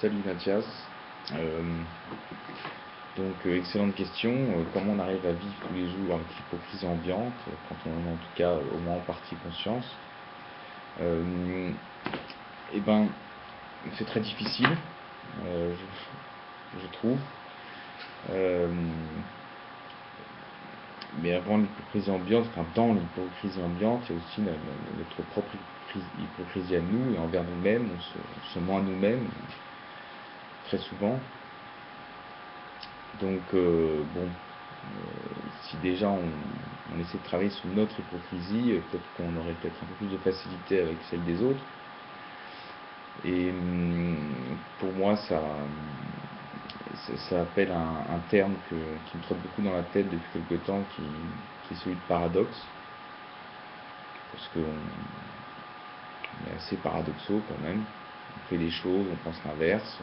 Salut Mathias. Euh, excellente question. Comment on arrive à vivre tous les jours avec l'hypocrisie ambiante, quand on en a en tout cas au moins en partie conscience? Euh, eh ben, c'est très difficile, je trouve. Euh, mais avant l'hypocrisie ambiante, enfin dans l'hypocrisie ambiante, il y a aussi notre propre hypocrisie à nous et envers nous-mêmes. On se ment à nous-mêmes très souvent. Si déjà on essaie de travailler sur notre hypocrisie, peut-être qu'on aurait peut-être un peu plus de facilité avec celle des autres. Et pour moi, ça appelle un terme qui me trotte beaucoup dans la tête depuis quelque temps, qui est celui de paradoxe. Parce qu'on est assez paradoxaux quand même. On fait des choses, on pense l'inverse.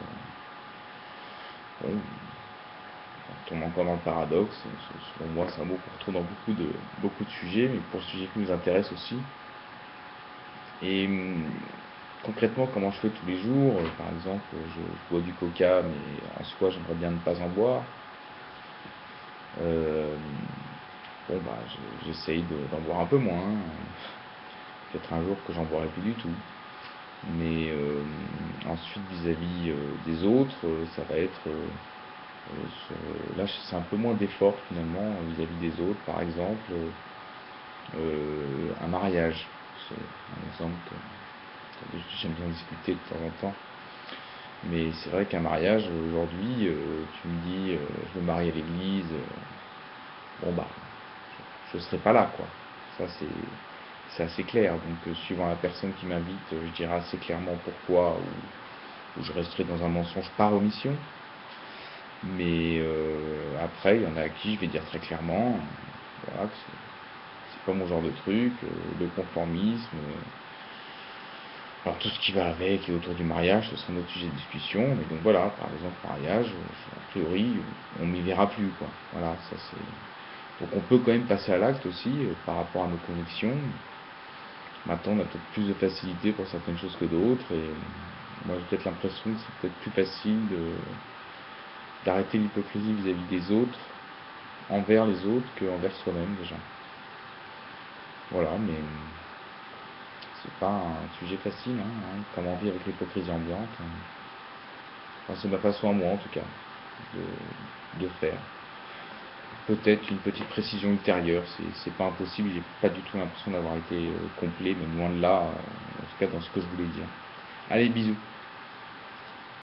Bon, on tombe encore dans le paradoxe. Selon moi, c'est un mot qu'on retrouve dans beaucoup de sujets, mais pour le sujet qui nous intéresse aussi. Et concrètement, comment je fais tous les jours? Par exemple, je bois du coca, mais en soi, j'aimerais bien ne pas en boire. Euh, J'essaye d'en boire un peu moins. Peut-être un jour que j'en boirai plus du tout. Mais ensuite, vis-à-vis des autres, ça va être là, c'est un peu moins d'effort finalement vis-à-vis des autres. Par exemple, un mariage, c'est un exemple que j'aime bien discuter de temps en temps. Mais c'est vrai qu'un mariage, aujourd'hui, tu me dis, je me marie à l'église, bon bah, je serai pas là, quoi. Ça, c'est assez clair. Donc, suivant la personne qui m'invite, je dirai assez clairement pourquoi, ou je resterai dans un mensonge par omission. Mais après, il y en a à qui je vais dire très clairement, voilà, que c'est pas mon genre de truc, le conformisme. Alors tout ce qui va avec et autour du mariage, ce sera un autre sujet de discussion. Mais donc voilà, par exemple, mariage, a priori, on m'y verra plus, quoi. Voilà, ça c'est. Donc on peut quand même passer à l'acte aussi par rapport à nos convictions. Maintenant, on a peut-être plus de facilité pour certaines choses que d'autres. Et moi, j'ai peut-être l'impression que c'est peut-être plus facile d'arrêter l'hypocrisie vis-à-vis des autres, envers les autres, qu'envers soi-même déjà. Voilà, mais c'est pas un sujet facile, hein, comment vivre avec l'hypocrisie ambiante. Enfin, c'est ma façon à moi en tout cas de faire. Peut-être une petite précision ultérieure, c'est pas impossible, j'ai pas du tout l'impression d'avoir été complet, même loin de là, en tout cas dans ce que je voulais dire. Allez, bisous.